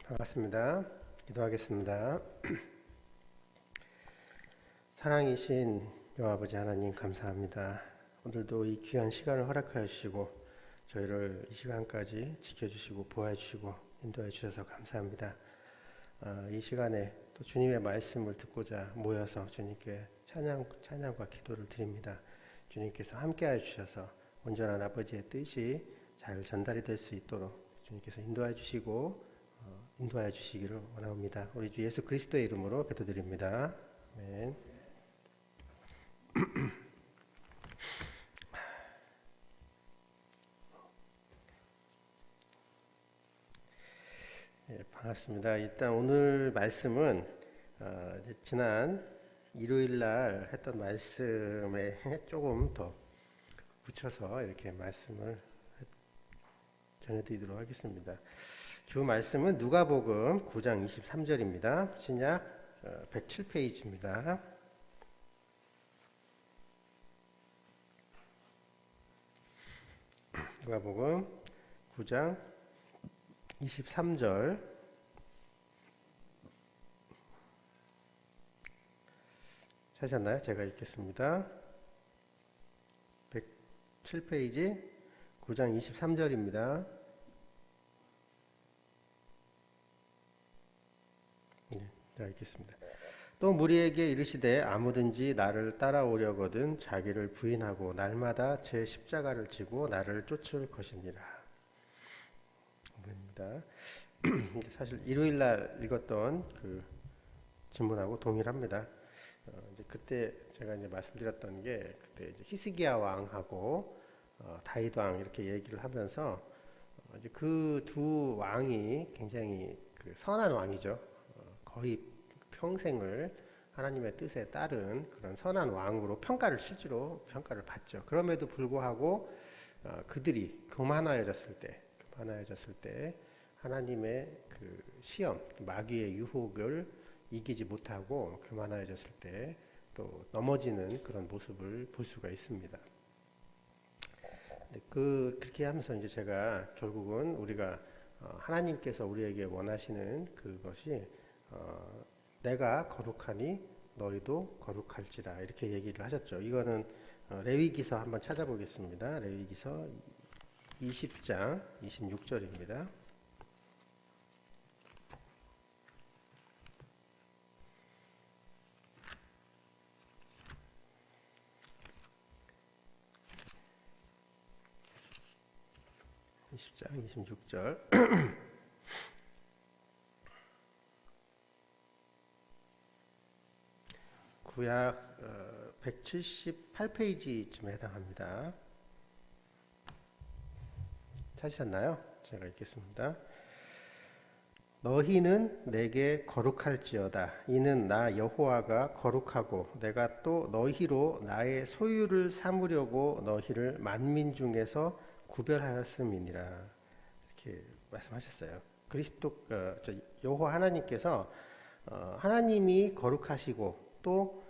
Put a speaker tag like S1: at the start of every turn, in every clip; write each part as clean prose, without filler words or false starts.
S1: 반갑습니다. 기도하겠습니다. 사랑이신 여호와아버지 하나님 감사합니다. 오늘도 이 귀한 시간을 허락하여 주시고 저희를 이 시간까지 지켜주시고 보호해 주시고 인도해 주셔서 감사합니다. 이 시간에 또 주님의 말씀을 듣고자 모여서 주님께 찬양과 기도를 드립니다. 주님께서 함께하여 주셔서 온전한 아버지의 뜻이 잘 전달이 될 수 있도록 주님께서 인도해 주시고 인도하여 주시기를 원합니다. 우리 주 예수 그리스도의 이름으로 기도드립니다. 아멘. 반갑습니다. 일단 오늘 말씀은 지난 일요일 날 했던 말씀에 조금 더 붙여서 이렇게 말씀을 전해드리도록 하겠습니다. 주 말씀은 누가복음 9장 23절입니다. 신약 107페이지입니다. 누가복음 9장 23절 찾으셨나요? 제가 읽겠습니다. 107페이지 9장 23절입니다. 네, 읽겠습니다. 또 무리에게 이르시되 아무든지 나를 따라오려거든 자기를 부인하고 날마다 제 십자가를 지고 나를 쫓을 것이니라. 아멘입니다. 사실 일요일 날 읽었던 그 질문하고 동일합니다. 이제 그때 제가 이제 말씀드렸던 게 그때 이제 히스기야 왕하고 다윗 왕 이렇게 얘기를 하면서 이제 그 두 왕이 굉장히 그 선한 왕이죠. 거의 평생을 하나님의 뜻에 따른 그런 선한 왕으로 실제로 평가를 받죠. 그럼에도 불구하고 그들이 교만하여졌을 때 하나님의 그 시험, 마귀의 유혹을 이기지 못하고 교만하여졌을 때 또 넘어지는 그런 모습을 볼 수가 있습니다. 그렇게 하면서 이제 제가 결국은 우리가 하나님께서 우리에게 원하시는 그것이 내가 거룩하니 너희도 거룩할지라 이렇게 얘기를 하셨죠. 이거는 레위기서 한번 찾아보겠습니다. 레위기서 20장 26절입니다. (20장 26절) 구약 178페이지쯤에 해당합니다. 찾으셨나요? 제가 읽겠습니다. 너희는 내게 거룩할지어다. 이는 나 여호와가 거룩하고 내가 또 너희로 나의 소유를 삼으려고 너희를 만민 중에서 구별하였음이니라. 이렇게 말씀하셨어요. 여호와 하나님께서 하나님이 거룩하시고 또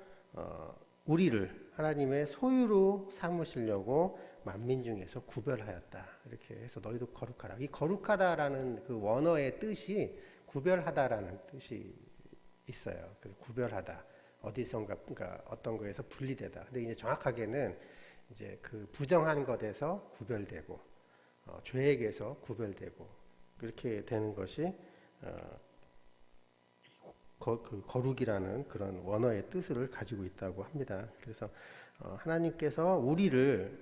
S1: 우리를 하나님의 소유로 삼으시려고 만민 중에서 구별하였다. 이렇게 해서 너희도 거룩하라. 이 거룩하다라는 그 원어의 뜻이 구별하다라는 뜻이 있어요. 그래서 구별하다. 어디선가 그러니까 어떤 거에서 분리되다. 근데 이제 정확하게는 이제 그 부정한 것에서 구별되고 죄에게서 구별되고 그렇게 되는 것이 그 거룩이라는 그런 원어의 뜻을 가지고 있다고 합니다. 그래서 하나님께서 우리를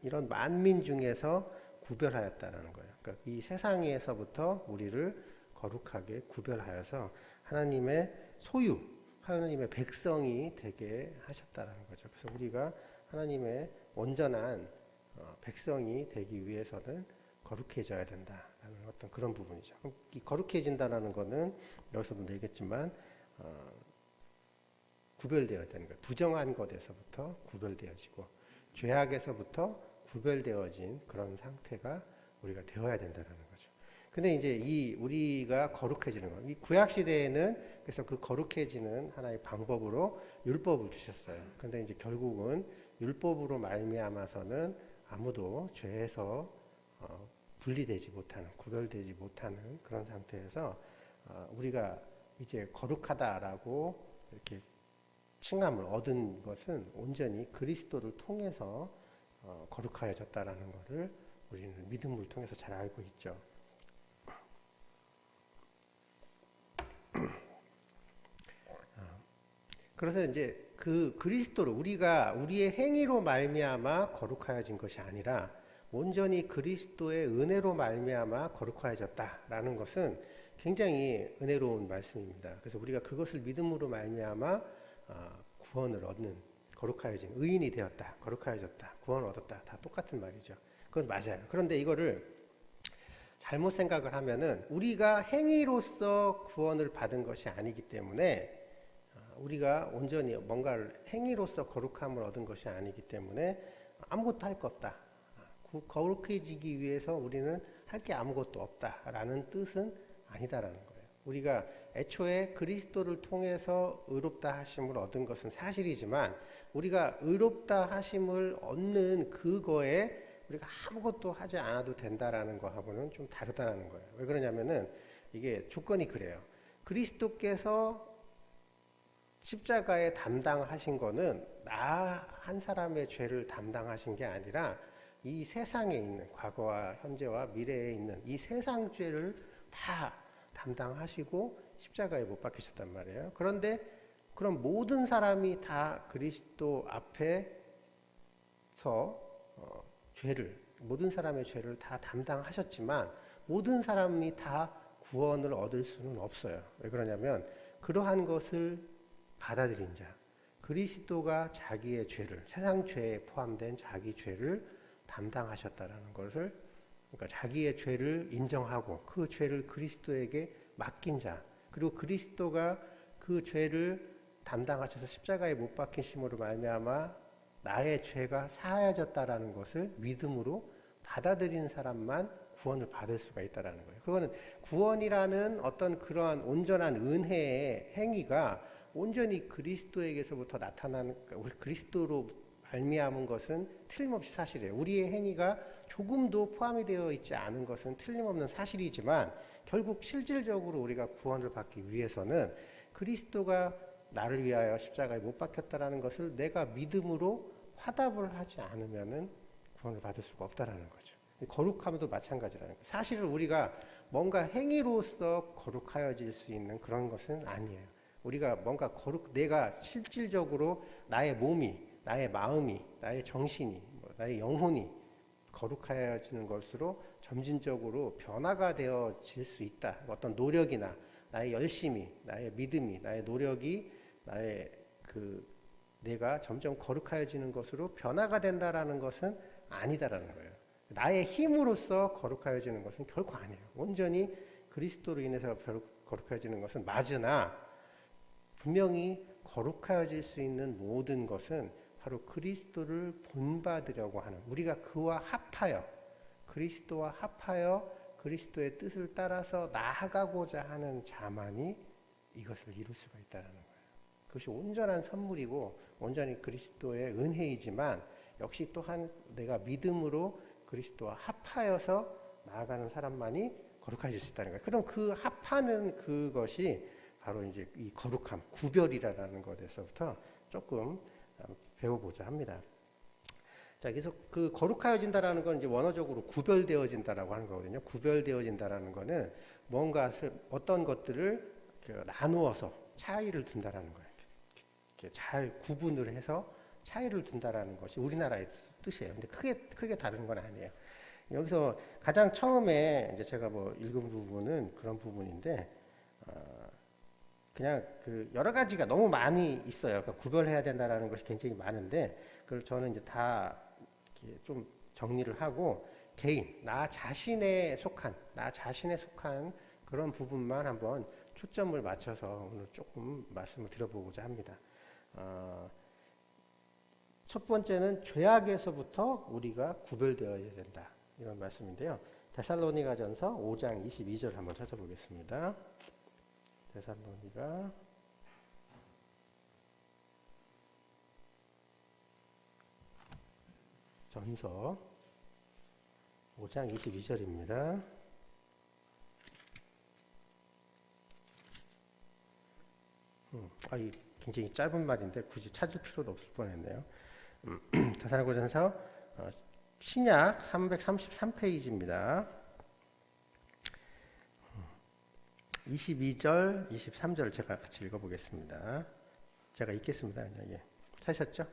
S1: 이런 만민 중에서 구별하였다라는 거예요. 그러니까 이 세상에서부터 우리를 거룩하게 구별하여서 하나님의 소유, 하나님의 백성이 되게 하셨다라는 거죠. 그래서 우리가 하나님의 온전한 백성이 되기 위해서는 거룩해져야 된다라는 어떤 그런 부분이죠. 이 거룩해진다라는 것은 여기서도 얘기했지만 구별되어야 되는 거예요. 부정한 것에서부터 구별되어지고 죄악에서부터 구별되어진 그런 상태가 우리가 되어야 된다는 거죠. 근데 이제 우리가 거룩해지는 거, 이 구약 시대에는 그래서 그 거룩해지는 하나의 방법으로 율법을 주셨어요. 근데 이제 결국은 율법으로 말미암아서는 아무도 죄에서 분리되지 못하는, 구별되지 못하는 그런 상태에서 우리가 이제 거룩하다라고 이렇게 칭함을 얻은 것은 온전히 그리스도를 통해서 거룩하여졌다라는 것을 우리는 믿음을 통해서 잘 알고 있죠. 그래서 이제 그 그리스도를 우리가 우리의 행위로 말미암아 거룩하여진 것이 아니라 온전히 그리스도의 은혜로 말미암아 거룩하여졌다라는 것은 굉장히 은혜로운 말씀입니다. 그래서 우리가 그것을 믿음으로 말미암아 구원을 얻는, 거룩하여진, 의인이 되었다, 거룩하여졌다, 구원을 얻었다, 다 똑같은 말이죠. 그건 맞아요. 그런데 이거를 잘못 생각을 하면은 우리가 행위로서 구원을 받은 것이 아니기 때문에, 우리가 온전히 뭔가를 행위로서 거룩함을 얻은 것이 아니기 때문에 아무것도 할 거 없다, 거룩해지기 위해서 우리는 할 게 아무것도 없다라는 뜻은 아니다라는 거예요. 우리가 애초에 그리스도를 통해서 의롭다 하심을 얻은 것은 사실이지만 우리가 의롭다 하심을 얻는 그거에 우리가 아무것도 하지 않아도 된다라는 거하고는 좀 다르다라는 거예요. 왜 그러냐면은 이게 조건이 그래요. 그리스도께서 십자가에 담당하신 거는 나 한 사람의 죄를 담당하신 게 아니라 이 세상에 있는, 과거와 현재와 미래에 있는 이 세상 죄를 다 담당하시고 십자가에 못 박히셨단 말이에요. 그런데 그럼 모든 사람이 다 그리스도 앞에서 모든 사람의 죄를 다 담당하셨지만 모든 사람이 다 구원을 얻을 수는 없어요. 왜 그러냐면 그러한 것을 받아들인 자, 그리스도가 자기의 죄를, 세상 죄에 포함된 자기 죄를 담당하셨다라는 것을, 그러니까 자기의 죄를 인정하고 그 죄를 그리스도에게 맡긴 자, 그리고 그리스도가 그 죄를 담당하셔서 십자가에 못 박히심으로 말미암아 나의 죄가 사하여졌다라는 것을 믿음으로 받아들인 사람만 구원을 받을 수가 있다라는 거예요. 그거는 구원이라는 어떤 그러한 온전한 은혜의 행위가 온전히 그리스도에게서부터 나타나는, 우리 그리스도로 말미암은 것은 틀림없이 사실이에요. 우리의 행위가 조금도 포함이 되어 있지 않은 것은 틀림없는 사실이지만 결국 실질적으로 우리가 구원을 받기 위해서는 그리스도가 나를 위하여 십자가에 못 박혔다라는 것을 내가 믿음으로 화답을 하지 않으면은 구원을 받을 수가 없다라는 거죠. 거룩함도 마찬가지라는 거예요. 사실은 우리가 뭔가 행위로서 거룩하여질 수 있는 그런 것은 아니에요. 우리가 뭔가 내가 실질적으로 나의 몸이, 나의 마음이, 나의 정신이, 나의 영혼이 거룩하여지는 것으로 점진적으로 변화가 되어질 수 있다. 어떤 노력이나 나의 열심이, 나의 믿음이, 나의 노력이 나의 내가 점점 거룩하여지는 것으로 변화가 된다라는 것은 아니다라는 거예요. 나의 힘으로써 거룩하여지는 것은 결코 아니에요. 온전히 그리스도로 인해서 거룩하여지는 것은 맞으나 분명히 거룩하여질 수 있는 모든 것은 바로 그리스도를 본받으려고 하는, 우리가 그와 합하여, 그리스도와 합하여 그리스도의 뜻을 따라서 나아가고자 하는 자만이 이것을 이룰 수가 있다는 거예요. 그것이 온전한 선물이고 온전히 그리스도의 은혜이지만 역시 또한 내가 믿음으로 그리스도와 합하여서 나아가는 사람만이 거룩해질 수 있다는 거예요. 그럼 그 합하는 그것이 바로 이제 이 거룩함, 구별이라는 것에서부터 조금 배워보자 합니다. 자, 그래서 그 거룩하여진다라는 건 이제 원어적으로 구별되어진다라고 하는 거거든요. 구별되어진다라는 거는 뭔가 어떤 것들을 나누어서 차이를 둔다라는 거예요. 이렇게 잘 구분을 해서 차이를 둔다라는 것이 우리나라의 뜻이에요. 근데 크게 다른 건 아니에요. 여기서 가장 처음에 이제 제가 읽은 부분은 그런 부분인데, 그냥 여러 가지가 너무 많이 있어요. 그러니까 구별해야 된다라는 것이 굉장히 많은데, 그걸 저는 이제 다 이렇게 좀 정리를 하고 개인, 나 자신에 속한 그런 부분만 한번 초점을 맞춰서 오늘 조금 말씀을 드려보고자 합니다. 첫 번째는 죄악에서부터 우리가 구별되어야 된다, 이런 말씀인데요. 데살로니가전서 5장 22절 한번 찾아보겠습니다. 데살로니가 전서 5장 22절입니다. 이 굉장히 짧은 말인데 굳이 찾을 필요도 없을 뻔했네요. 데살로니가전서 신약 333페이지입니다. 22절, 23절 제가 같이 읽어보겠습니다. 제가 읽겠습니다. 예. 찾으셨죠?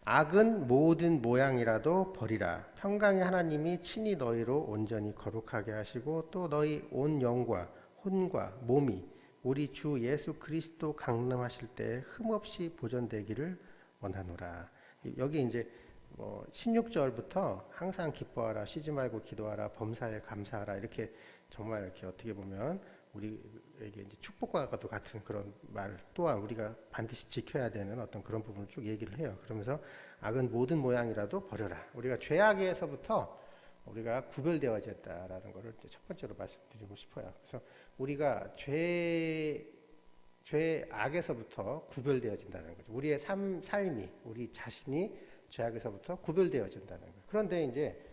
S1: 악은 모든 모양이라도 버리라. 평강의 하나님이 친히 너희로 온전히 거룩하게 하시고 또 너희 온 영과 혼과 몸이 우리 주 예수 그리스도 강림하실 때 흠없이 보존되기를 원하노라. 여기 이제 16절부터 항상 기뻐하라, 쉬지 말고 기도하라, 범사에 감사하라, 이렇게 정말 이렇게 어떻게 보면 우리에게 이제 축복과도 같은 그런 말 또한 우리가 반드시 지켜야 되는 어떤 그런 부분을 쭉 얘기를 해요. 그러면서 악은 모든 모양이라도 버려라. 우리가 죄악에서부터 우리가 구별되어졌다라는 것을 첫 번째로 말씀드리고 싶어요. 그래서 우리가 죄악에서부터 구별되어진다는 거죠. 우리의 삶이, 우리 자신이 죄악에서부터 구별되어진다는 거예요. 그런데 이제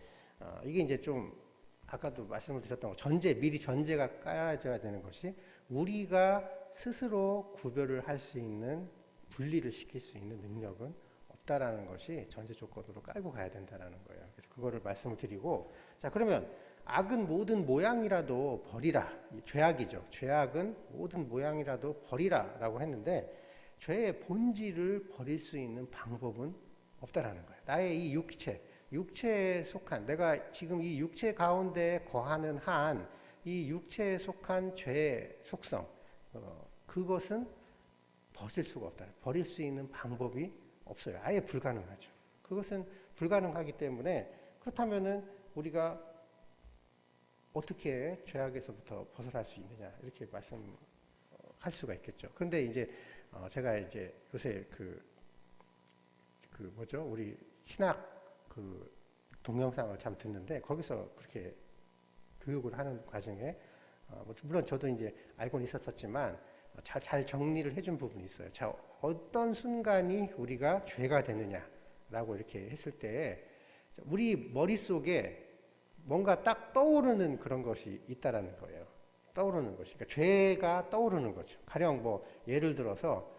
S1: 이게 이제 좀 아까도 말씀을 드렸던 거, 미리 전제가 깔아져야 되는 것이 우리가 스스로 구별을 할 수 있는, 분리를 시킬 수 있는 능력은 없다라는 것이 전제 조건으로 깔고 가야 된다라는 거예요. 그래서 그거를 말씀을 드리고, 자, 그러면 악은 모든 모양이라도 버리라. 죄악이죠. 죄악은 모든 모양이라도 버리라라고 했는데 죄의 본질을 버릴 수 있는 방법은 없다라는 거예요. 나의 이 육체에 속한, 내가 지금 이 육체 가운데 거하는 한 이 육체에 속한 죄의 속성, 그것은 벗을 수가 없다. 버릴 수 있는 방법이 없어요. 아예 불가능하죠. 그것은 불가능하기 때문에, 그렇다면은 우리가 어떻게 죄악에서부터 벗어날 수 있느냐, 이렇게 말씀할 수가 있겠죠. 그런데 이제 제가 이제 요새 우리 신학 동영상을 참 듣는데 거기서 그렇게 교육을 하는 과정에 물론 저도 이제 알고는 있었지만 잘 정리를 해준 부분이 있어요. 자, 어떤 순간이 우리가 죄가 되느냐라고 이렇게 했을 때 우리 머릿속에 뭔가 딱 떠오르는 그런 것이 있다라는 거예요. 떠오르는 것이. 그러니까 죄가 떠오르는 거죠. 가령 예를 들어서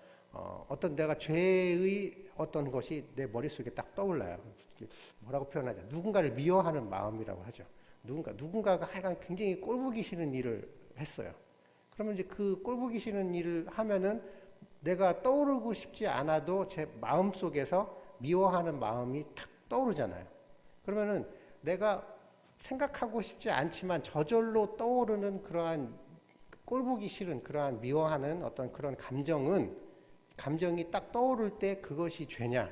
S1: 어떤 내가 죄의 어떤 것이 내 머릿속에 딱 떠올라요. 뭐라고 표현하냐. 누군가를 미워하는 마음이라고 하죠. 누군가가 하여간 굉장히 꼴보기 싫은 일을 했어요. 그러면 이제 그 꼴보기 싫은 일을 하면은 내가 떠오르고 싶지 않아도 제 마음 속에서 미워하는 마음이 탁 떠오르잖아요. 그러면은 내가 생각하고 싶지 않지만 저절로 떠오르는 그러한 꼴보기 싫은 그러한 미워하는 어떤 그런 감정이 딱 떠오를 때 그것이 죄냐?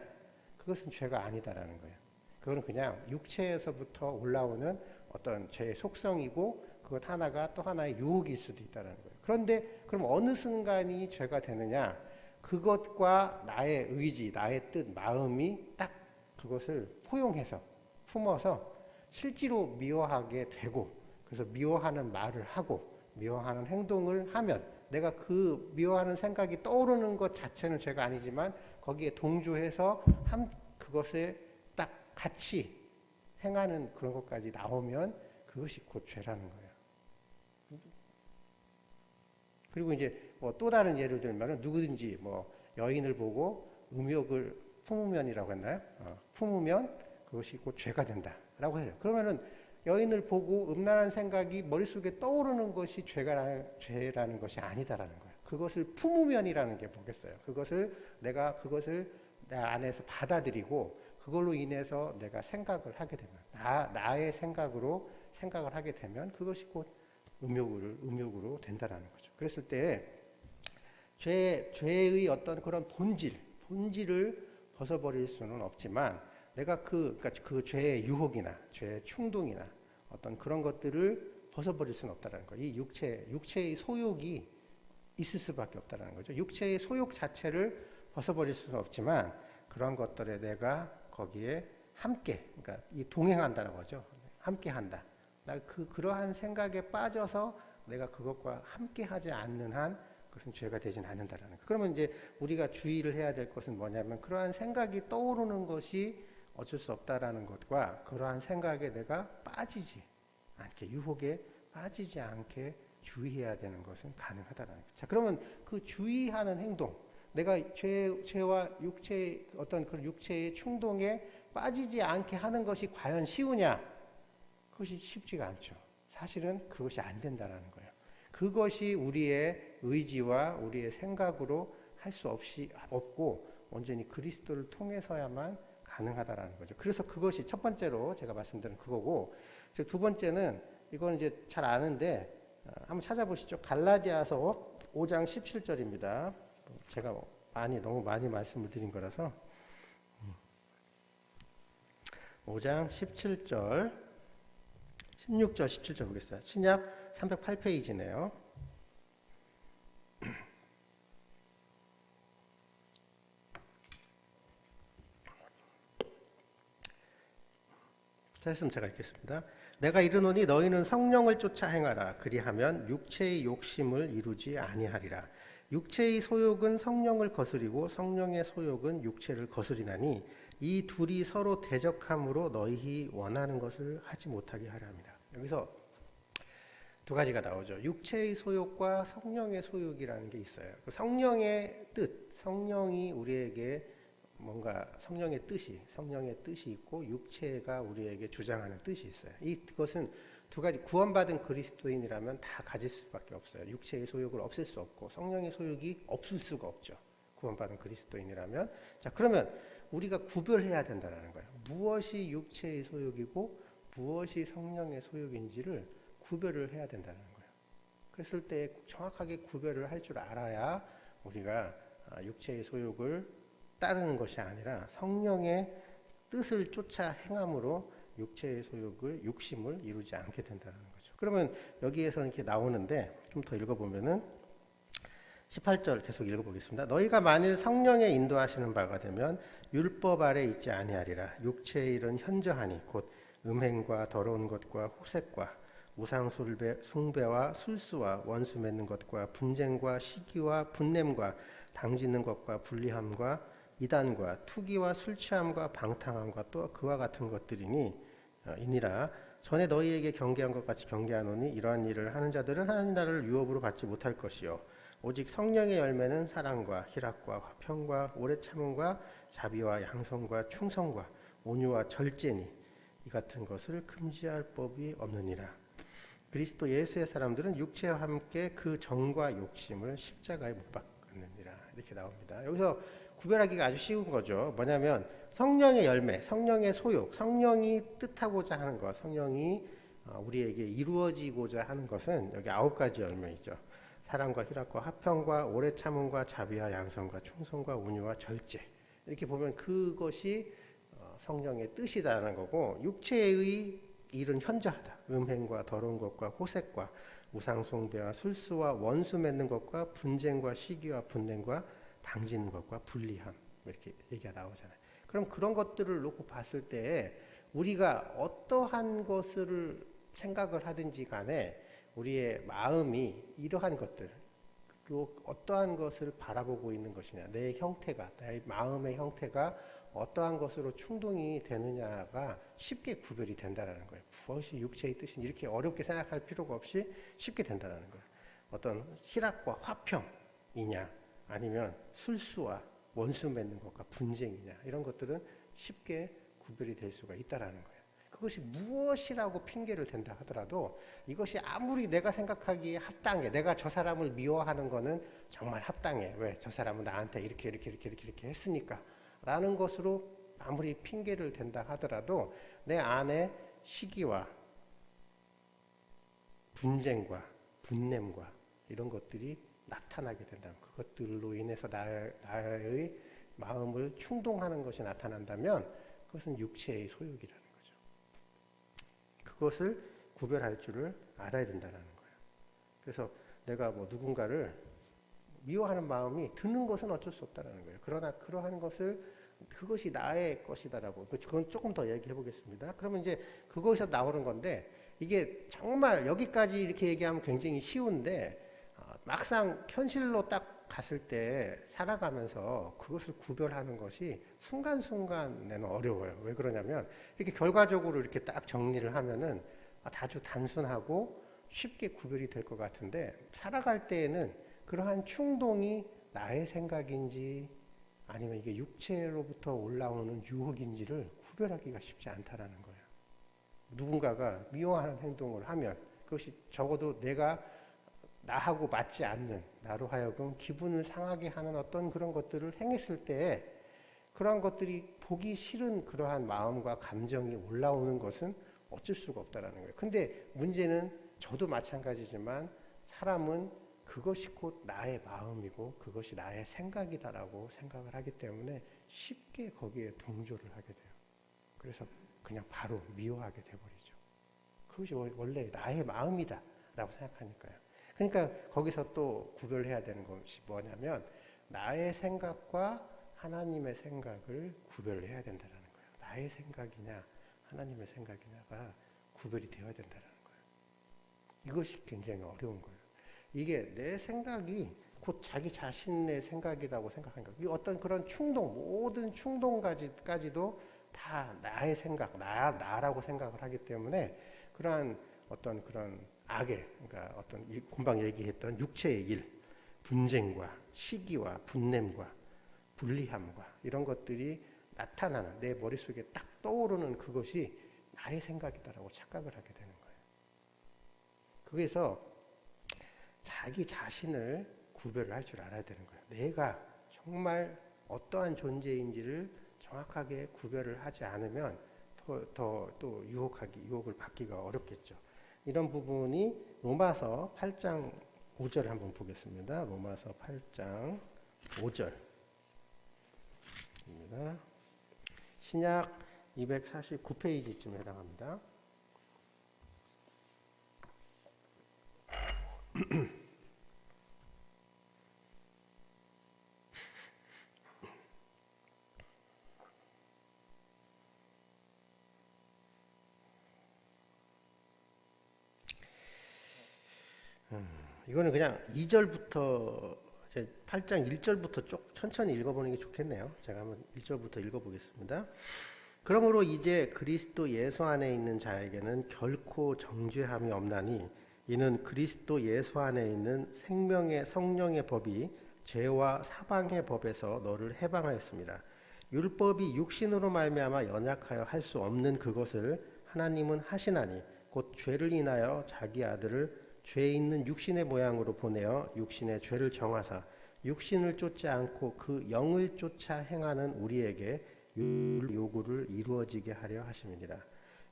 S1: 그것은 죄가 아니다라는 거예요. 그거는 그냥 육체에서부터 올라오는 어떤 죄의 속성이고 그것 하나가 또 하나의 유혹일 수도 있다는 거예요. 그런데 그럼 어느 순간이 죄가 되느냐? 그것과 나의 의지, 나의 뜻, 마음이 딱 그것을 포용해서 품어서 실제로 미워하게 되고, 그래서 미워하는 말을 하고 미워하는 행동을 하면 내가 그 미워하는 생각이 떠오르는 것 자체는 죄가 아니지만 거기에 동조해서 그것에 딱 같이 행하는 그런 것까지 나오면 그것이 곧 죄라는 거예요. 그리고 이제 또 다른 예를 들면 누구든지 여인을 보고 음욕을 품으면이라고 했나요? 품으면 그것이 곧 죄가 된다라고 해요. 그러면은 여인을 보고 음란한 생각이 머릿속에 떠오르는 것이 죄라는 것이 아니다라는 거예요. 그것을 품으면이라는 게 뭐겠어요? 그것을 내 안에서 받아들이고 그걸로 인해서 내가 생각을 하게 되면 나의 생각으로 생각을 하게 되면 그것이 곧 음욕으로 된다라는 거죠. 그랬을 때 죄의 어떤 그런 본질을 벗어버릴 수는 없지만 내가 그러니까 그 죄의 유혹이나 죄의 충동이나 어떤 그런 것들을 벗어버릴 수는 없다는 거예요. 이 육체의 소욕이 있을 수밖에 없다는 거죠. 육체의 소욕 자체를 벗어버릴 수는 없지만 그런 것들에 내가 거기에 함께, 그러니까 이 동행한다는 거죠. 함께한다. 그러한 생각에 빠져서 내가 그것과 함께하지 않는 한 그것은 죄가 되진 않는다라는 거. 그러면 이제 우리가 주의를 해야 될 것은 뭐냐면 그러한 생각이 떠오르는 것이 어쩔 수 없다라는 것과 그러한 생각에 내가 빠지지 않게, 유혹에 빠지지 않게 주의해야 되는 것은 가능하다라는 거죠. 자, 그러면 그 주의하는 행동, 내가 죄와 육체의 어떤 그 육체의 충동에 빠지지 않게 하는 것이 과연 쉬우냐? 그것이 쉽지가 않죠. 사실은 그것이 안 된다라는 거예요. 그것이 우리의 의지와 우리의 생각으로 할 수 없고 온전히 그리스도를 통해서야만 가능하다라는 거죠. 그래서 그것이 첫 번째로 제가 말씀드린 그거고, 두 번째는 이건 이제 잘 아는데 한번 찾아보시죠. 갈라디아서 5장 17절입니다. 제가 너무 많이 말씀을 드린 거라서 5장 17절, 16절, 17절 보겠습니다. 신약 308페이지네요. 자, 했으면 제가 읽겠습니다. 내가 이르노니 너희는 성령을 쫓아 행하라. 그리하면 육체의 욕심을 이루지 아니하리라. 육체의 소욕은 성령을 거스리고 성령의 소욕은 육체를 거스리나니 이 둘이 서로 대적함으로 너희 원하는 것을 하지 못하게 하려 합니다. 여기서 두 가지가 나오죠. 육체의 소욕과 성령의 소욕이라는 게 있어요. 성령의 뜻, 성령이 우리에게 뭔가 성령의 뜻이 있고 육체가 우리에게 주장하는 뜻이 있어요. 이것은 두 가지, 구원받은 그리스도인이라면 다 가질 수밖에 없어요. 육체의 소욕을 없앨 수 없고 성령의 소욕이 없을 수가 없죠. 구원받은 그리스도인이라면. 자, 그러면 우리가 구별해야 된다는 거예요. 무엇이 육체의 소욕이고 무엇이 성령의 소욕인지를 구별을 해야 된다는 거예요. 그랬을 때 정확하게 구별을 할 줄 알아야 우리가 육체의 소욕을 따르는 것이 아니라 성령의 뜻을 쫓아 행함으로 육체의 소욕을, 욕심을 이루지 않게 된다는 거죠. 그러면 여기에서 이렇게 나오는데 좀 더 읽어보면은 18절 계속 읽어보겠습니다. 너희가 만일 성령의 인도하시는 바가 되면 율법 아래 있지 아니하리라. 육체의 일은 현저하니 곧 음행과 더러운 것과 호색과 우상 숭배와 술수와 원수 맺는 것과 분쟁과 시기와 분냄과 당짓는 것과 불리함과 이단과 투기와 술 취함과 방탕함과 또 그와 같은 것들이니 이니라. 전에 너희에게 경계한 것 같이 경계하노니 이러한 일을 하는 자들은 하나님 나라를 유업으로 받지 못할 것이요 오직 성령의 열매는 사랑과 희락과 화평과 오래 참음과 자비와 양성과 충성과 온유와 절제니 이 같은 것을 금지할 법이 없느니라. 그리스도 예수의 사람들은 육체와 함께 그 정과 욕심을 십자가에 못 박느니라. 이렇게 나옵니다. 여기서 구별하기가 아주 쉬운 거죠. 뭐냐면 성령의 열매, 성령의 소욕, 성령이 뜻하고자 하는 것, 성령이 우리에게 이루어지고자 하는 것은 여기 9가지 열매이죠. 사랑과 희락과 화평과 오래 참음과 자비와 양성과 충성과 온유와 절제. 이렇게 보면 그것이 성령의 뜻이다라는 거고, 육체의 일은 현저하다. 음행과 더러운 것과 호색과 우상 숭배와 술수와 원수 맺는 것과 분쟁과 시기와 분냄과 당짓는 것과 불리함, 이렇게 얘기가 나오잖아요. 그럼 그런 것들을 놓고 봤을 때 우리가 어떠한 것을 생각을 하든지 간에 우리의 마음이 이러한 것들, 또 어떠한 것을 바라보고 있는 것이냐, 내 형태가, 내 마음의 형태가 어떠한 것으로 충동이 되느냐가 쉽게 구별이 된다는 거예요. 무엇이 육체의 뜻인지 이렇게 어렵게 생각할 필요가 없이 쉽게 된다는 거예요. 어떤 희락과 화평이냐, 아니면 술수와 원수 맺는 것과 분쟁이냐, 이런 것들은 쉽게 구별이 될 수가 있다라는 거예요. 그것이 무엇이라고 핑계를 댄다 하더라도 이것이 아무리 내가 생각하기에 합당해, 내가 저 사람을 미워하는 거는 정말 합당해. 왜? 저 사람은 나한테 이렇게 했으니까 라는 것으로 아무리 핑계를 댄다 하더라도 내 안에 시기와 분쟁과 분냄과 이런 것들이 나타나게 된다면, 그것들로 인해서 나의 마음을 충동하는 것이 나타난다면 그것은 육체의 소욕이라는 거죠. 그것을 구별할 줄을 알아야 된다는 거예요. 그래서 내가 누군가를 미워하는 마음이 드는 것은 어쩔 수 없다는 거예요. 그러나 그러한 것을 그것이 나의 것이다라고, 그건 조금 더 얘기해 보겠습니다. 그러면 이제 그것에서 나오는 건데, 이게 정말 여기까지 이렇게 얘기하면 굉장히 쉬운데 막상 현실로 딱 갔을 때 살아가면서 그것을 구별하는 것이 순간순간에는 어려워요. 왜 그러냐면 이렇게 결과적으로 이렇게 딱 정리를 하면은 아주 단순하고 쉽게 구별이 될 것 같은데 살아갈 때에는 그러한 충동이 나의 생각인지 아니면 이게 육체로부터 올라오는 유혹인지를 구별하기가 쉽지 않다라는 거예요. 누군가가 미워하는 행동을 하면 그것이 적어도 내가 나하고 맞지 않는 나로 하여금 기분을 상하게 하는 어떤 그런 것들을 행했을 때 그러한 것들이 보기 싫은 그러한 마음과 감정이 올라오는 것은 어쩔 수가 없다라는 거예요. 근데 문제는 저도 마찬가지지만 사람은 그것이 곧 나의 마음이고 그것이 나의 생각이다라고 생각을 하기 때문에 쉽게 거기에 동조를 하게 돼요. 그래서 그냥 바로 미워하게 돼버리죠. 그것이 원래 나의 마음이다 라고 생각하니까요. 그러니까 거기서 또 구별해야 되는 것이 뭐냐면 나의 생각과 하나님의 생각을 구별해야 된다는 거예요. 나의 생각이냐 하나님의 생각이냐가 구별이 되어야 된다는 거예요. 이것이 굉장히 어려운 거예요. 이게 내 생각이 곧 자기 자신의 생각이라고 생각하니까 이 어떤 그런 충동, 모든 충동까지도 다 나의 생각, 나라고 생각을 하기 때문에 그러한 어떤 그런 악의, 그러니까 어떤 금방 얘기했던 육체의 일, 분쟁과 시기와 분냄과 불리함과 이런 것들이 나타나는 내 머릿속에 딱 떠오르는 그것이 나의 생각이다라고 착각을 하게 되는 거예요. 그래서 자기 자신을 구별을 할 줄 알아야 되는 거예요. 내가 정말 어떠한 존재인지를 정확하게 구별을 하지 않으면 또 유혹을 받기가 어렵겠죠. 이런 부분이 로마서 8장 5절을 한번 보겠습니다. 로마서 8장 5절입니다. 신약 249페이지쯤에 해당합니다. 이거는 그냥 2절부터 8장 1절부터 쭉 천천히 읽어보는 게 좋겠네요. 제가 한번 1절부터 읽어보겠습니다. 그러므로 이제 그리스도 예수 안에 있는 자에게는 결코 정죄함이 없나니 이는 그리스도 예수 안에 있는 생명의 성령의 법이 죄와 사방의 법에서 너를 해방하였습니다. 율법이 육신으로 말미암아 연약하여 할 수 없는 그것을 하나님은 하시나니 곧 죄를 인하여 자기 아들을 죄 있는 육신의 모양으로 보내어 육신의 죄를 정하사 육신을 쫓지 않고 그 영을 쫓아 행하는 우리에게 요구를 이루어지게 하려 하심이니라.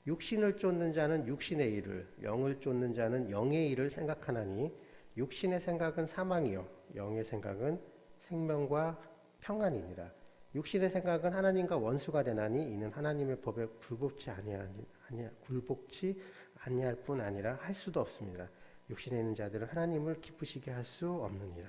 S1: 육신을 쫓는 자는 육신의 일을, 영을 쫓는 자는 영의 일을 생각하나니 육신의 생각은 사망이요 영의 생각은 생명과 평안이니라. 육신의 생각은 하나님과 원수가 되나니 이는 하나님의 법에 굴복치 아니할 뿐 아니라 할 수도 없습니다. 육신에 있는 자들은 하나님을 기쁘시게 할 수 없느니라.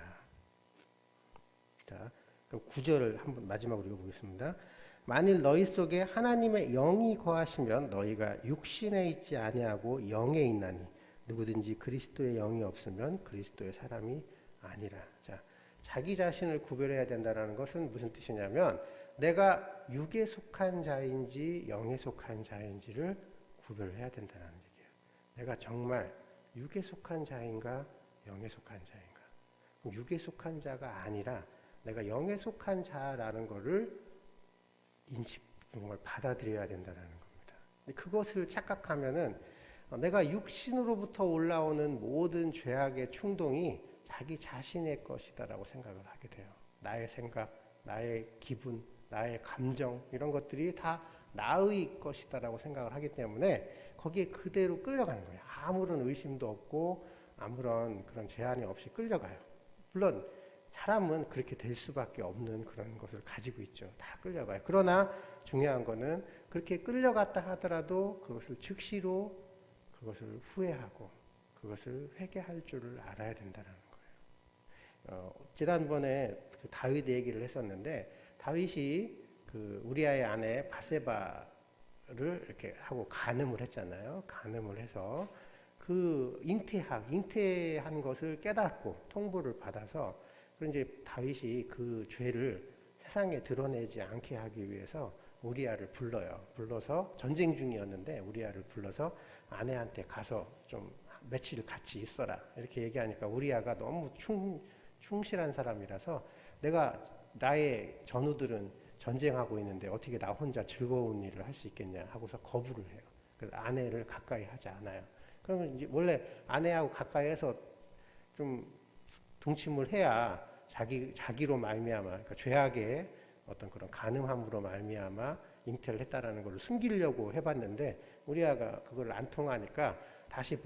S1: 자, 그럼 9절을 한번 마지막으로 읽어보겠습니다. 만일 너희 속에 하나님의 영이 거하시면 너희가 육신에 있지 아니하고 영에 있나니 누구든지 그리스도의 영이 없으면 그리스도의 사람이 아니라. 자, 자기 자신을 구별해야 된다는 것은 무슨 뜻이냐면 내가 육에 속한 자인지 영에 속한 자인지를 구별해야 된다는 얘기예요. 내가 정말 육에 속한 자인가 영에 속한 자인가. 육에 속한 자가 아니라 내가 영에 속한 자라는 것을 정말 받아들여야 된다는 겁니다. 그것을 착각하면은 내가 육신으로부터 올라오는 모든 죄악의 충동이 자기 자신의 것이다라고 생각을 하게 돼요. 나의 생각, 나의 기분, 나의 감정 이런 것들이 다 나의 것이다라고 생각을 하기 때문에 거기에 그대로 끌려가는 거예요. 아무런 의심도 없고 아무런 그런 제한이 없이 끌려가요. 물론 사람은 그렇게 될 수밖에 없는 그런 것을 가지고 있죠. 다 끌려가요. 그러나 중요한 거는 그렇게 끌려갔다 하더라도 그것을 즉시로 그것을 후회하고 그것을 회개할 줄을 알아야 된다는 거예요. 지난번에 그 다윗 얘기를 했었는데 다윗이 그 우리아의 아내 바세바를 이렇게 하고 간음을 했잖아요. 간음을 해서 그 잉태한 것을 깨닫고 통보를 받아서 그런 이제 다윗이 그 죄를 세상에 드러내지 않게 하기 위해서 우리아를 불러요. 불러서 전쟁 중이었는데 우리아를 불러서 아내한테 가서 좀 며칠 같이 있어라 이렇게 얘기하니까 우리아가 너무 충실한 사람이라서 내가 나의 전우들은 전쟁하고 있는데 어떻게 나 혼자 즐거운 일을 할 수 있겠냐 하고서 거부를 해요. 그래서 아내를 가까이 하지 않아요. 그러면 이제 원래 아내하고 가까이해서 좀 동침을 해야 자기로 말미암아 그러니까 죄악의 어떤 그런 간음함으로 말미암아 잉태를 했다라는 걸 숨기려고 해봤는데 우리아가 그걸 안 통하니까 다시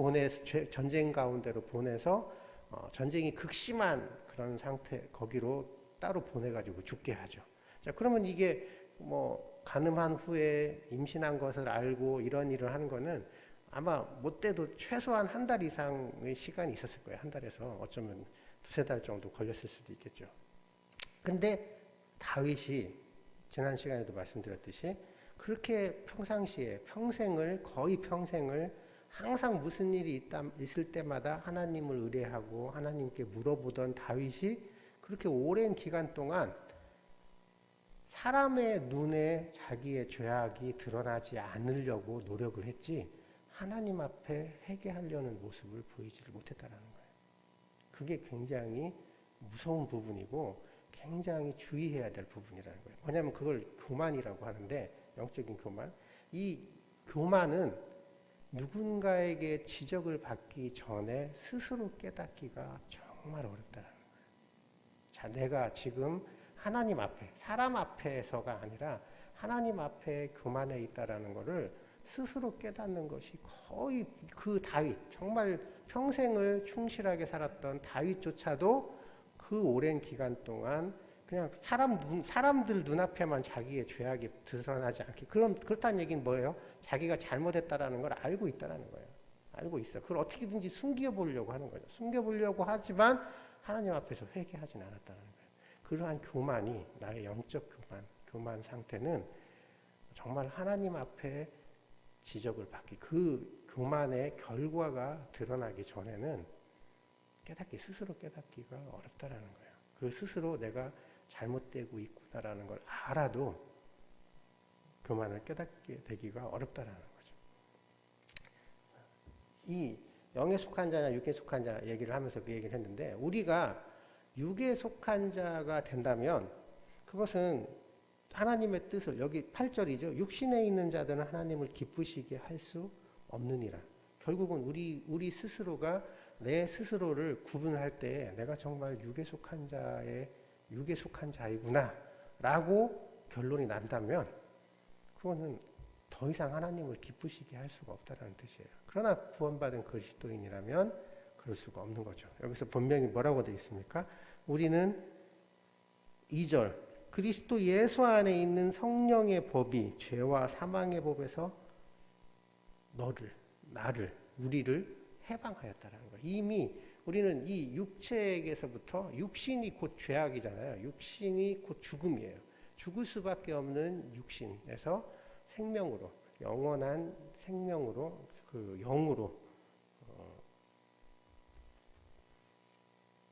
S1: 전쟁 가운데로 보내서 전쟁이 극심한 그런 상태 거기로 따로 보내가지고 죽게 하죠. 자 그러면 이게 뭐 간음한 후에 임신한 것을 알고 이런 일을 하는 거는 아마 못돼도 최소한 한 달 이상의 시간이 있었을 거예요. 한 달에서 어쩌면 두세 달 정도 걸렸을 수도 있겠죠. 근데 다윗이 지난 시간에도 말씀드렸듯이 그렇게 평상시에 거의 평생을 항상 무슨 일이 있을 때마다 하나님을 의뢰하고 하나님께 물어보던 다윗이 그렇게 오랜 기간 동안 사람의 눈에 자기의 죄악이 드러나지 않으려고 노력을 했지 하나님 앞에 회개하려는 모습을 보이지를 못했다는 거예요. 그게 굉장히 무서운 부분이고 굉장히 주의해야 될 부분이라는 거예요. 왜냐하면 그걸 교만이라고 하는데 영적인 교만. 이 교만은 누군가에게 지적을 받기 전에 스스로 깨닫기가 정말 어렵다는 거예요. 자, 내가 지금 하나님 앞에, 사람 앞에서가 아니라 하나님 앞에 교만해 있다라는 것을 스스로 깨닫는 것이 거의 그 다윗, 정말 평생을 충실하게 살았던 다윗조차도 그 오랜 기간 동안 그냥 사람들 눈앞에만 자기의 죄악이 드러나지 않게 그렇다는 얘기는 뭐예요? 자기가 잘못했다라는 걸 알고 있다라는 거예요. 알고 있어. 그걸 어떻게든지 숨겨보려고 하는 거죠. 숨겨보려고 하지만 하나님 앞에서 회개하지는 않았다는 거예요. 그러한 교만이 나의 영적 교만 상태는 정말 하나님 앞에 지적을 받기 그 교만의 결과가 드러나기 전에는 스스로 깨닫기가 어렵다라는 거예요. 그 스스로 내가 잘못되고 있구나라는 걸 알아도 교만을 깨닫게 되기가 어렵다라는 거죠. 이 영에 속한 자냐 육에 속한 자 얘기를 하면서 그 얘기를 했는데 우리가 육에 속한 자가 된다면 그것은 하나님의 뜻을 여기 8절이죠. 육신에 있는 자들은 하나님을 기쁘시게 할 수 없느니라. 결국은 우리 스스로가 내 스스로를 구분할 때 내가 정말 육에 속한 자이구나 라고 결론이 난다면 그거는 더 이상 하나님을 기쁘시게 할 수가 없다는 뜻이에요. 그러나 구원받은 그리스도인이라면 그럴 수가 없는 거죠. 여기서 분명히 뭐라고 되어 있습니까? 우리는 2절 그리스도 예수 안에 있는 성령의 법이 죄와 사망의 법에서 우리를 해방하였다라는 거예요. 이미 우리는 이 육체에게서부터 육신이 곧 죄악이잖아요. 육신이 곧 죽음이에요. 죽을 수밖에 없는 육신에서 생명으로 영원한 생명으로 그 영으로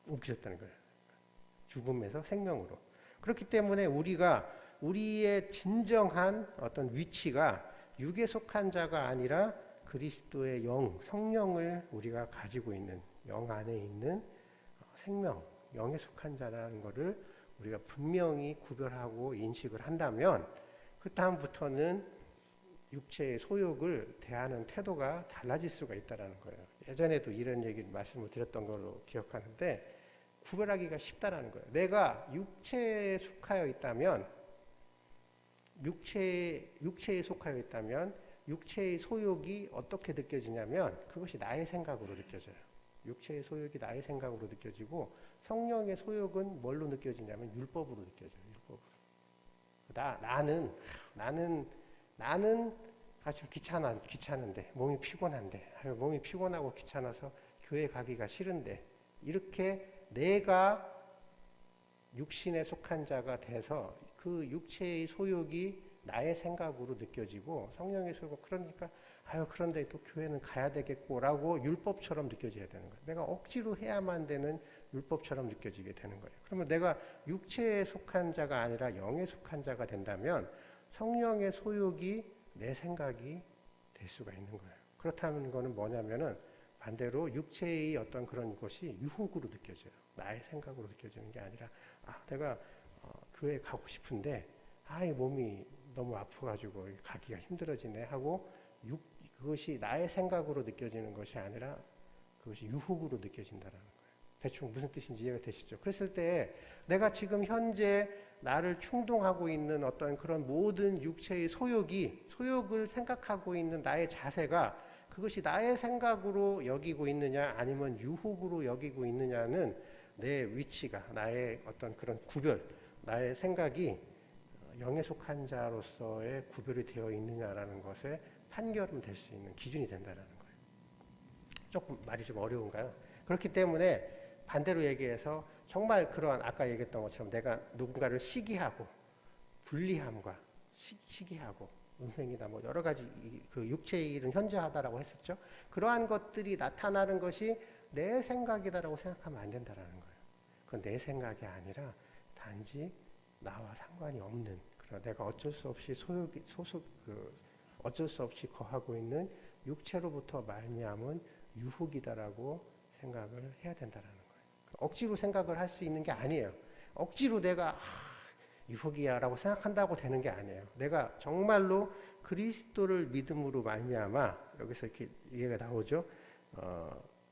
S1: 옮기셨다는 거예요. 죽음에서 생명으로. 그렇기 때문에 우리의 진정한 어떤 위치가 육에 속한 자가 아니라 그리스도의 성령을 우리가 가지고 있는 영 안에 있는 생명, 영에 속한 자라는 것을 우리가 분명히 구별하고 인식을 한다면 그 다음부터는 육체의 소욕을 대하는 태도가 달라질 수가 있다는 거예요. 예전에도 이런 말씀을 드렸던 걸로 기억하는데 구별하기가 쉽다라는 거예요. 내가 육체에 속하여 있다면 육체의 소욕이 어떻게 느껴지냐면 그것이 나의 생각으로 느껴져요. 육체의 소욕이 나의 생각으로 느껴지고 성령의 소욕은 뭘로 느껴지냐면 율법으로 느껴져요. 율법으로. 나는 아주 귀찮은데 몸이 피곤하고 귀찮아서 교회 가기가 싫은데 이렇게 내가 육신에 속한 자가 돼서 그 육체의 소욕이 나의 생각으로 느껴지고 성령의 소욕은 그런데 또 교회는 가야 되겠고라고 율법처럼 느껴져야 되는 거예요. 내가 억지로 해야만 되는 율법처럼 느껴지게 되는 거예요. 그러면 내가 육체에 속한 자가 아니라 영에 속한 자가 된다면 성령의 소욕이 내 생각이 될 수가 있는 거예요. 그렇다는 거는 뭐냐면은 반대로 육체의 어떤 그런 것이 유혹으로 느껴져요. 나의 생각으로 느껴지는 게 아니라 내가 교회 가고 싶은데 이 몸이 너무 아파가지고 가기가 힘들어지네 하고 그것이 나의 생각으로 느껴지는 것이 아니라 그것이 유혹으로 느껴진다는 거예요. 대충 무슨 뜻인지 이해가 되시죠? 그랬을 때 내가 지금 현재 나를 충동하고 있는 어떤 그런 모든 육체의 소욕을 생각하고 있는 나의 자세가 그것이 나의 생각으로 여기고 있느냐 아니면 유혹으로 여기고 있느냐는 내 위치가 나의 어떤 그런 구별, 나의 생각이 영에 속한 자로서의 구별이 되어 있느냐라는 것에 판결은 될 수 있는 기준이 된다는 거예요. 조금 말이 좀 어려운가요? 그렇기 때문에 반대로 얘기해서 정말 그러한 아까 얘기했던 것처럼 내가 누군가를 시기하고 불리함과 시기하고 음행이나 뭐 여러 가지 그 육체의 일은 현저하다라고 했었죠. 그러한 것들이 나타나는 것이 내 생각이다라고 생각하면 안 된다라는 거예요. 그건 내 생각이 아니라 단지 나와 상관이 없는 그런 내가 어쩔 수 없이 어쩔 수 없이 거하고 있는 육체로부터 말미암은 유혹이다라고 생각을 해야 된다라는 거예요. 억지로 생각을 할 수 있는 게 아니에요. 억지로 내가 유혹이야라고 생각한다고 되는 게 아니에요. 내가 정말로 그리스도를 믿음으로 말미암아 여기서 이렇게 이해가 나오죠.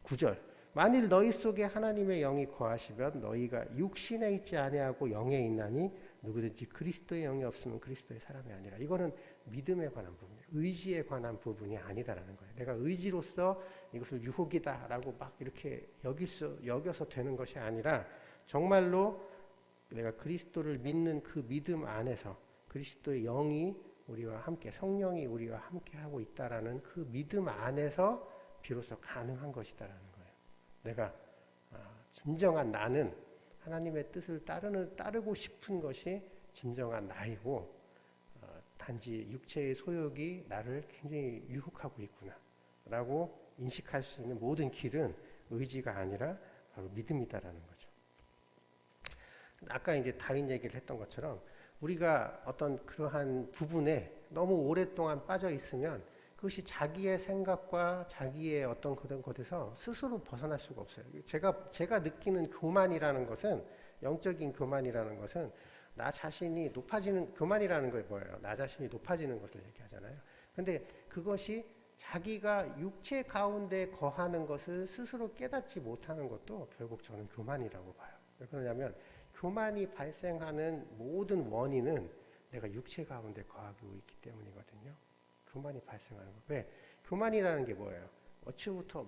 S1: 9절 만일 너희 속에 하나님의 영이 거하시면 너희가 육신에 있지 아니하고 영에 있나니 누구든지 그리스도의 영이 없으면 그리스도의 사람이 아니라. 이거는 믿음에 관한 부분이에요. 의지에 관한 부분이 아니다라는 거예요. 내가 의지로서 이것을 유혹이다라고 막 이렇게 여겨서 되는 것이 아니라 정말로 내가 그리스도를 믿는 그 믿음 안에서 그리스도의 영이 우리와 함께 성령이 우리와 함께 하고 있다라는 그 믿음 안에서 비로소 가능한 것이다라는 거예요. 내가 진정한 나는 하나님의 뜻을 따르고 싶은 것이 진정한 나이고 단지 육체의 소욕이 나를 굉장히 유혹하고 있구나 라고 인식할 수 있는 모든 길은 의지가 아니라 바로 믿음이다라는 거죠. 아까 이제 다윈 얘기를 했던 것처럼 우리가 어떤 그러한 부분에 너무 오랫동안 빠져 있으면 그것이 자기의 생각과 자기의 어떤 그런 것에서 스스로 벗어날 수가 없어요. 제가 느끼는 교만이라는 것은 영적인 교만이라는 것은 나 자신이 높아지는 교만이라는 게 뭐예요? 나 자신이 높아지는 것을 얘기하잖아요. 근데 그것이 자기가 육체 가운데 거하는 것을 스스로 깨닫지 못하는 것도 결국 저는 교만이라고 봐요. 왜 그러냐면 교만이 발생하는 모든 원인은 내가 육체 가운데 거하고 있기 때문이거든요. 교만이 발생하는 거. 왜? 교만이라는 게 뭐예요? 어찌부터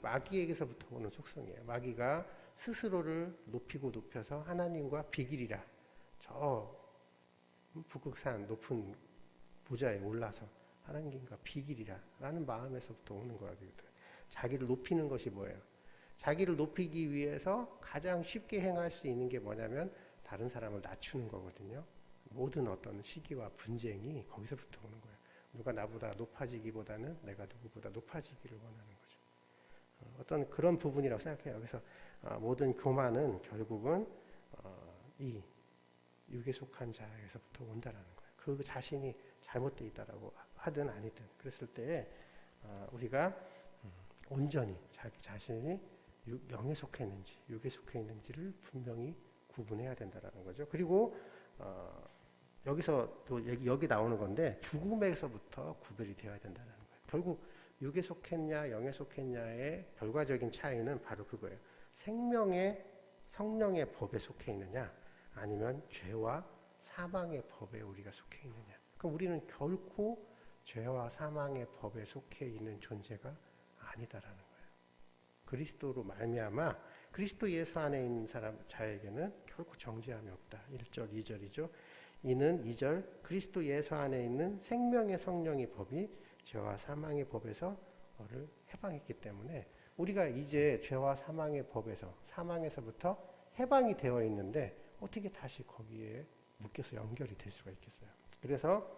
S1: 마귀에게서부터 오는 속성이에요. 마귀가 스스로를 높여서 하나님과 비길이라 저 북극산 높은 보좌에 올라서 하나님과 비길이라 라는 마음에서부터 오는 거거든요. 자기를 높이는 것이 뭐예요? 자기를 높이기 위해서 가장 쉽게 행할 수 있는 게 뭐냐면 다른 사람을 낮추는 거거든요. 모든 어떤 시기와 분쟁이 거기서부터 오는 거예요. 누가 나보다 높아지기보다는 내가 누구보다 높아지기를 원하는 거죠. 어떤 그런 부분이라고 생각해요. 그래서 모든 교만은 결국은 이 육에 속한 자에서부터 온다라는 거예요. 그 자신이 잘못되어 있다라고 하든 아니든 그랬을 때 우리가 온전히 자기 자신이 영에 속해 있는지 육에 속해 있는지를 분명히 구분해야 된다라는 거죠. 그리고 여기서 또 여기 나오는 건데 죽음에서부터 구별이 되어야 된다는 거예요. 결국 육에 속했냐 영에 속했냐의 결과적인 차이는 바로 그거예요. 생명의 성령의 법에 속해 있느냐 아니면 죄와 사망의 법에 우리가 속해 있느냐. 그럼 우리는 결코 죄와 사망의 법에 속해 있는 존재가 아니다라는 거예요. 그리스도로 말미암아 그리스도 예수 안에 있는 자에게는 결코 정죄함이 없다. 1절 2절이죠. 이는 2절 그리스도 예수 안에 있는 생명의 성령의 법이 죄와 사망의 법에서 너를 해방했기 때문에 우리가 이제 죄와 사망의 법에서 사망에서부터 해방이 되어 있는데 어떻게 다시 거기에 묶여서 연결이 될 수가 있겠어요. 그래서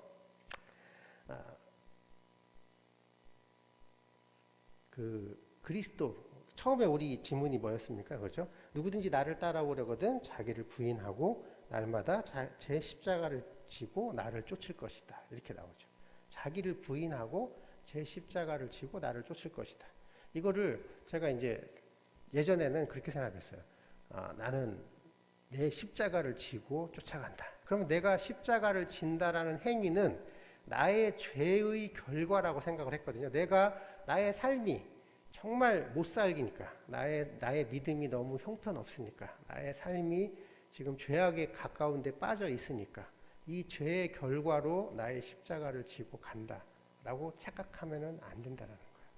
S1: 그 그리스도 처음에 우리 지문이 뭐였습니까? 그렇죠? 누구든지 나를 따라오려거든 자기를 부인하고 날마다 제 십자가를 지고 나를 쫓을 것이다. 이렇게 나오죠. 자기를 부인하고 제 십자가를 지고 나를 쫓을 것이다. 이거를 제가 이제 예전에는 그렇게 생각했어요. 나는 내 십자가를 지고 쫓아간다. 그러면 내가 십자가를 진다라는 행위는 나의 죄의 결과라고 생각을 했거든요. 내가 나의 삶이 정말 못 살기니까, 나의 믿음이 너무 형편없으니까, 나의 삶이 지금 죄악에 가까운 데 빠져 있으니까 이 죄의 결과로 나의 십자가를 지고 간다라고 착각하면 안 된다는 거예요.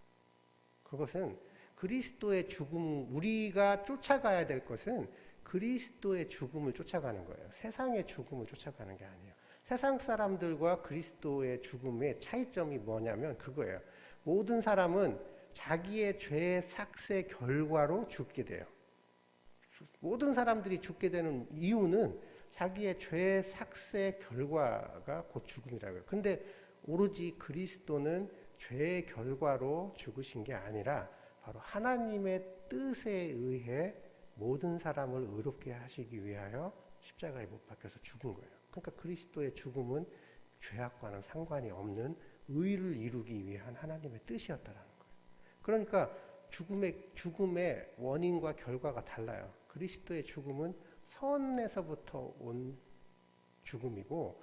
S1: 그것은 그리스도의 죽음, 우리가 쫓아가야 될 것은 그리스도의 죽음을 쫓아가는 거예요. 세상의 죽음을 쫓아가는 게 아니에요. 세상 사람들과 그리스도의 죽음의 차이점이 뭐냐면 그거예요. 모든 사람은 자기의 죄의 삭새 결과로 죽게 돼요. 모든 사람들이 죽게 되는 이유는 자기의 죄의 삭새 결과가 곧 죽음이라고 해요. 근데 오로지 그리스도는 죄의 결과로 죽으신 게 아니라 바로 하나님의 뜻에 의해 모든 사람을 의롭게 하시기 위하여 십자가에 못 박혀서 죽은 거예요. 그러니까 그리스도의 죽음은 죄악과는 상관이 없는 의를 이루기 위한 하나님의 뜻이었다라는 거예요. 그러니까 죽음의 원인과 결과가 달라요. 그리스도의 죽음은 선에서부터 온 죽음이고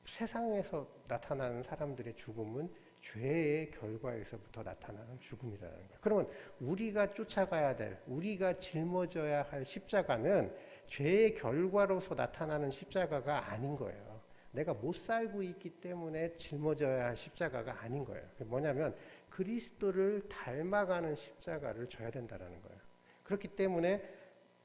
S1: 세상에서 나타나는 사람들의 죽음은 죄의 결과에서부터 나타나는 죽음이라는 거예요. 그러면 우리가 쫓아가야 될, 우리가 짊어져야 할 십자가는 죄의 결과로서 나타나는 십자가가 아닌 거예요. 내가 못 살고 있기 때문에 짊어져야 할 십자가가 아닌 거예요. 뭐냐면 그리스도를 닮아가는 십자가를 져야 된다는 거예요. 그렇기 때문에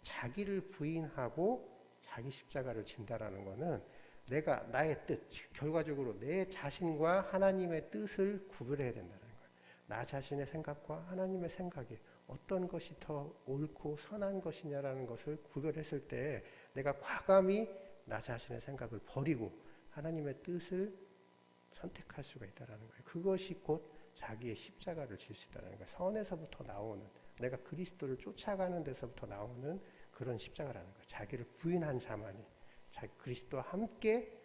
S1: 자기를 부인하고 자기 십자가를 진다라는 거는 내가 나의 뜻, 결과적으로 내 자신과 하나님의 뜻을 구별해야 된다는 거예요. 나 자신의 생각과 하나님의 생각이 어떤 것이 더 옳고 선한 것이냐라는 것을 구별했을 때 내가 과감히 나 자신의 생각을 버리고 하나님의 뜻을 선택할 수가 있다는 거예요. 그것이 곧 자기의 십자가를 질 수 있다는 거예요. 선에서부터 나오는, 내가 그리스도를 쫓아가는 데서부터 나오는 그런 십자가라는 거예요. 자기를 부인한 자만이 그리스도와 함께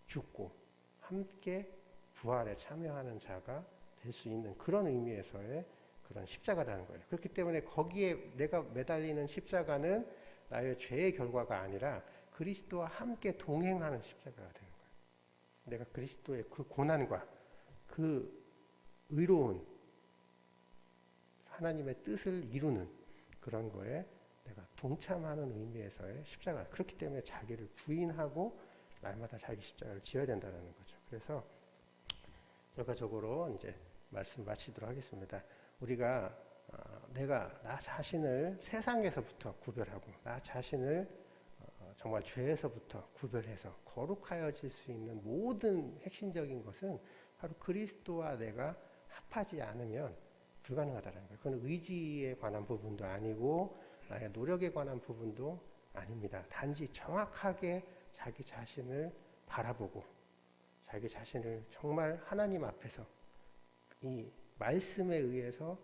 S1: 죽고 함께 부활에 참여하는 자가 될 수 있는 그런 의미에서의 그런 십자가라는 거예요. 그렇기 때문에 거기에 내가 매달리는 십자가는 나의 죄의 결과가 아니라 그리스도와 함께 동행하는 십자가가 되는 거예요. 내가 그리스도의 그 고난과 그 의로운 하나님의 뜻을 이루는 그런 거에 내가 동참하는 의미에서의 십자가. 그렇기 때문에 자기를 부인하고 날마다 자기 십자가를 지어야 된다는 거죠. 그래서 결과적으로 이제 말씀 마치도록 하겠습니다. 우리가 내가 나 자신을 세상에서부터 구별하고 나 자신을 정말 죄에서부터 구별해서 거룩하여질 수 있는 모든 핵심적인 것은 바로 그리스도와 내가 합하지 않으면 불가능하다는 거예요. 그건 의지에 관한 부분도 아니고 나의 노력에 관한 부분도 아닙니다. 단지 정확하게 자기 자신을 바라보고 자기 자신을 정말 하나님 앞에서 이 말씀에 의해서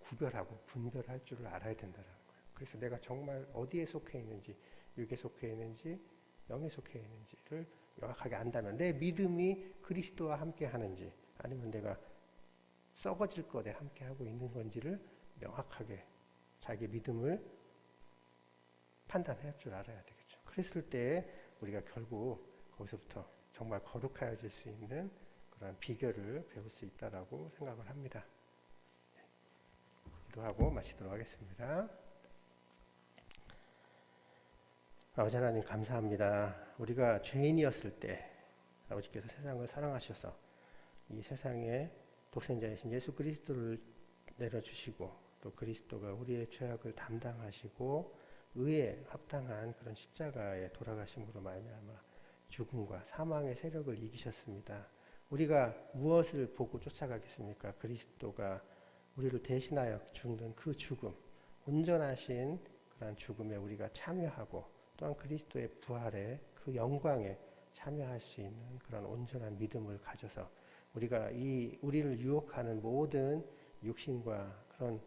S1: 구별하고 분별할 줄을 알아야 된다는 거예요. 그래서 내가 정말 어디에 속해 있는지, 육에 속해 있는지 영에 속해 있는지를 명확하게 안다면 내 믿음이 그리스도와 함께 하는지 아니면 내가 썩어질 것에 함께 하고 있는 건지를 명확하게 자기 믿음을 판단할 줄 알아야 되겠죠. 그랬을 때 우리가 결국 거기서부터 정말 거룩하여질 수 있는 그런 비결을 배울 수 있다라고 생각을 합니다. 기도하고 마치도록 하겠습니다. 아버지 하나님 감사합니다. 우리가 죄인이었을 때 아버지께서 세상을 사랑하셔서 이 세상에 독생자이신 예수 그리스도를 내려주시고 또 그리스도가 우리의 죄악을 담당하시고 의에 합당한 그런 십자가에 돌아가심으로 말미암아 죽음과 사망의 세력을 이기셨습니다. 우리가 무엇을 보고 쫓아가겠습니까? 그리스도가 우리를 대신하여 죽는 그 죽음, 온전하신 그런 죽음에 우리가 참여하고 또한 그리스도의 부활에 그 영광에 참여할 수 있는 그런 온전한 믿음을 가져서 우리가 우리를 유혹하는 모든 육신과 그런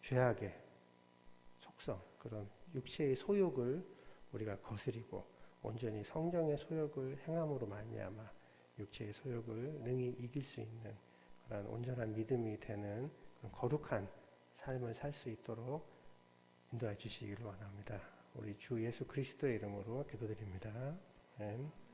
S1: 죄악의 속성, 그런 육체의 소욕을 우리가 거스리고 온전히 성령의 소욕을 행함으로 말미암아 육체의 소욕을 능히 이길 수 있는 그런 온전한 믿음이 되는 그런 거룩한 삶을 살 수 있도록 인도해 주시기를 원합니다. 우리 주 예수 그리스도의 이름으로 기도드립니다. 아멘.